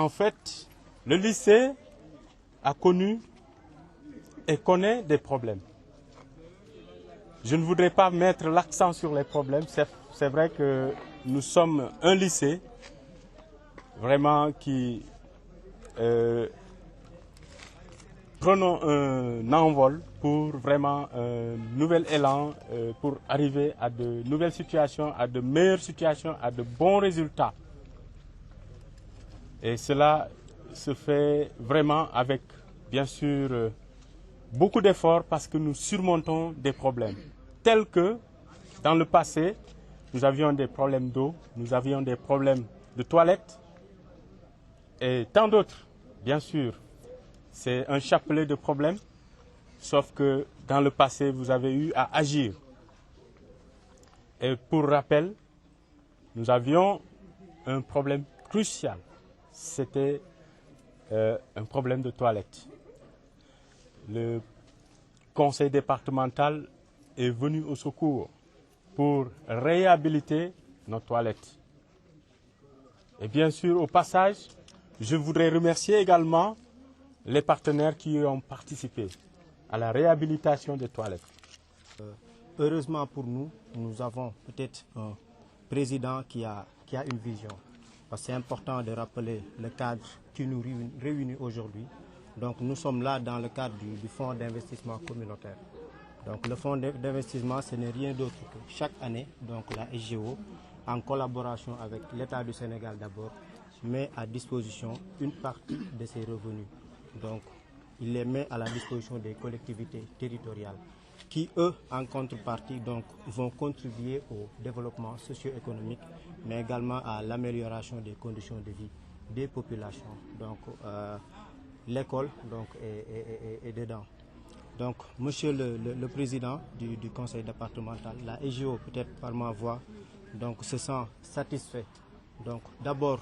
En fait, le lycée a connu et connaît des problèmes. Je ne voudrais pas mettre l'accent sur les problèmes. C'est vrai que nous sommes un lycée vraiment qui prenons un envol pour vraiment un nouvel élan, pour arriver à de nouvelles situations, à de meilleures situations, à de bons résultats. Et cela se fait vraiment avec, bien sûr, beaucoup d'efforts parce que nous surmontons des problèmes. Tels que, dans le passé, nous avions des problèmes d'eau, nous avions des problèmes de toilettes et tant d'autres, bien sûr. C'est un chapelet de problèmes, sauf que dans le passé, vous avez eu à agir. Et pour rappel, nous avions un problème crucial. C'était un problème de toilettes. Le conseil départemental est venu au secours pour réhabiliter nos toilettes. Et bien sûr, au passage, je voudrais remercier également les partenaires qui ont participé à la réhabilitation des toilettes. Heureusement pour nous, nous avons peut-être un président qui a une vision. Parce que c'est important de rappeler le cadre qui nous réunit aujourd'hui. Donc nous sommes là dans le cadre du fonds d'investissement communautaire. Donc le fonds d'investissement, ce n'est rien d'autre que chaque année, donc la SGO, en collaboration avec l'État du Sénégal d'abord, met à disposition une partie de ses revenus. Donc il les met à la disposition des collectivités territoriales qui, eux, en contrepartie, donc, vont contribuer au développement socio-économique, mais également à l'amélioration des conditions de vie des populations. Donc l'école donc, est dedans. Donc, monsieur le président du conseil départemental, la SGO, peut-être par ma voix, donc, se sent satisfait. Donc, d'abord,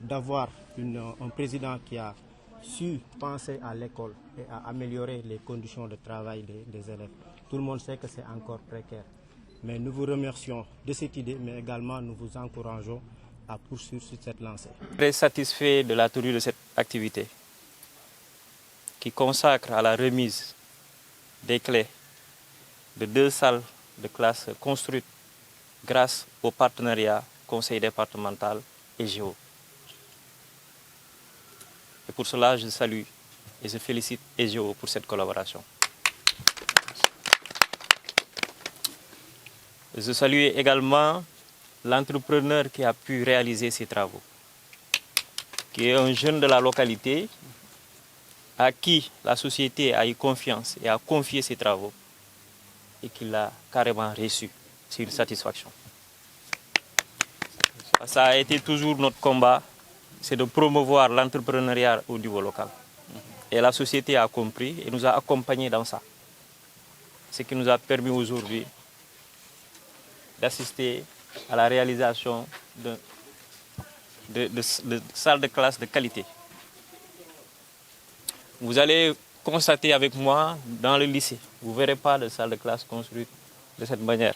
d'avoir un président qui a su penser à l'école et à améliorer les conditions de travail des élèves. Tout le monde sait que c'est encore précaire. Mais nous vous remercions de cette idée, mais également nous vous encourageons à poursuivre sur cette lancée. Très satisfait de la tenue de cette activité qui consacre à la remise des clés de 2 salles de classe construites grâce au partenariat conseil départemental et GEO. Et pour cela, je salue et je félicite EGO pour cette collaboration. Je salue également l'entrepreneur qui a pu réaliser ces travaux, qui est un jeune de la localité à qui la société a eu confiance et a confié ses travaux et qui l'a carrément reçu. C'est une satisfaction. Ça a été toujours notre combat, c'est de promouvoir l'entrepreneuriat au niveau local. Et la société a compris et nous a accompagnés dans ça. Ce qui nous a permis aujourd'hui d'assister à la réalisation de salles de classe de qualité. Vous allez constater avec moi dans le lycée, vous ne verrez pas de salle de classe construite de cette manière.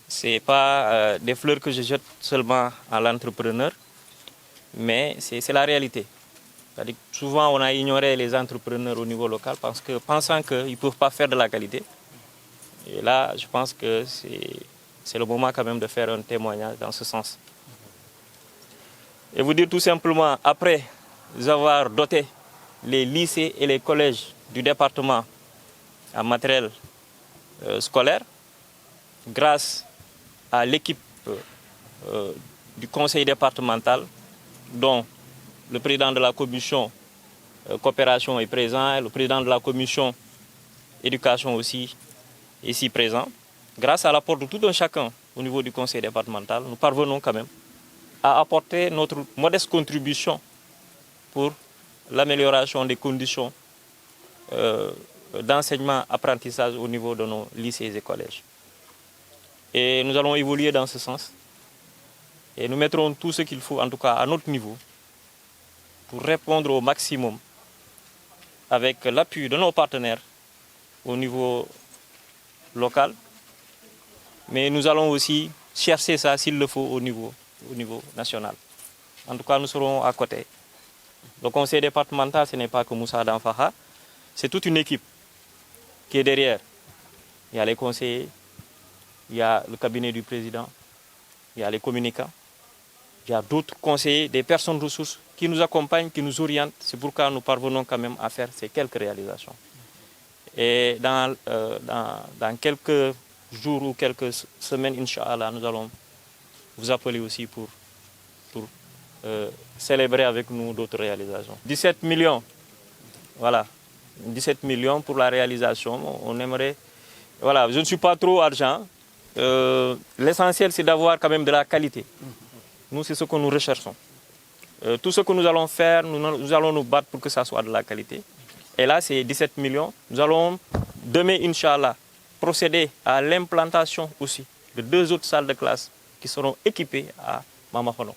Ce n'est pas des fleurs que je jette seulement à l'entrepreneur, mais c'est la réalité. C'est-à-dire que souvent, on a ignoré les entrepreneurs au niveau local pensant qu'ils ne peuvent pas faire de la qualité. Et là, je pense que c'est le moment quand même de faire un témoignage dans ce sens. Et vous dire tout simplement, après avoir doté les lycées et les collèges du département en matériel scolaire, grâce à l'équipe du conseil départemental, dont le président de la commission coopération est présent, le président de la commission éducation aussi est ici présent. Grâce à l'apport de tout un chacun au niveau du conseil départemental, nous parvenons quand même à apporter notre modeste contribution pour l'amélioration des conditions d'enseignement-apprentissage au niveau de nos lycées et collèges. Et nous allons évoluer dans ce sens. Et nous mettrons tout ce qu'il faut, en tout cas à notre niveau, pour répondre au maximum avec l'appui de nos partenaires au niveau local. Mais nous allons aussi chercher ça, s'il le faut, au niveau national. En tout cas, nous serons à côté. Le conseil départemental, ce n'est pas que Moussa Danfaha, c'est toute une équipe qui est derrière. Il y a les conseillers, il y a le cabinet du président, il y a les communicants, il y a d'autres conseillers, des personnes ressources qui nous accompagnent, qui nous orientent. C'est pourquoi nous parvenons quand même à faire ces quelques réalisations. Et dans quelques jours ou quelques semaines, Inch'Allah, nous allons vous appeler aussi pour célébrer avec nous d'autres réalisations. 17 millions, voilà. 17 millions pour la réalisation. On aimerait... Voilà, je ne suis pas trop argent. L'essentiel, c'est d'avoir quand même de la qualité. Nous, c'est ce que nous recherchons. Tout ce que nous allons faire, nous allons nous battre pour que ça soit de la qualité. Et là, c'est 17 millions. Nous allons, demain, Inch'Allah, procéder à l'implantation aussi de 2 autres salles de classe qui seront équipées à Mamahono.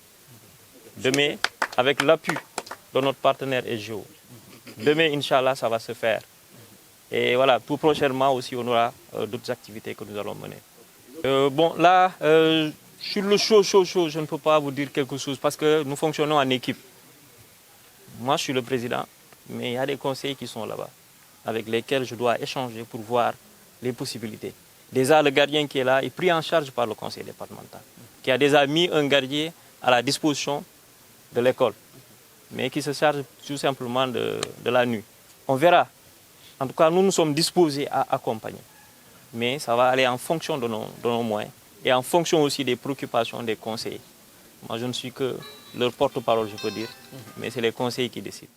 Demain, avec l'appui de notre partenaire EGO. Demain, Inch'Allah, ça va se faire. Et voilà, tout prochainement aussi, on aura d'autres activités que nous allons mener. Bon, là, sur le chaud, je ne peux pas vous dire quelque chose parce que nous fonctionnons en équipe. Moi, je suis le président, mais il y a des conseillers qui sont là-bas, avec lesquels je dois échanger pour voir les possibilités. Déjà, le gardien qui est là est pris en charge par le conseil départemental, qui a déjà mis un gardien à la disposition de l'école, mais qui se charge tout simplement de la nuit. On verra. En tout cas, nous sommes disposés à accompagner. Mais ça va aller en fonction de nos moyens et en fonction aussi des préoccupations des conseillers. Moi, je ne suis que leur porte-parole, je peux dire, mais c'est les conseillers qui décident.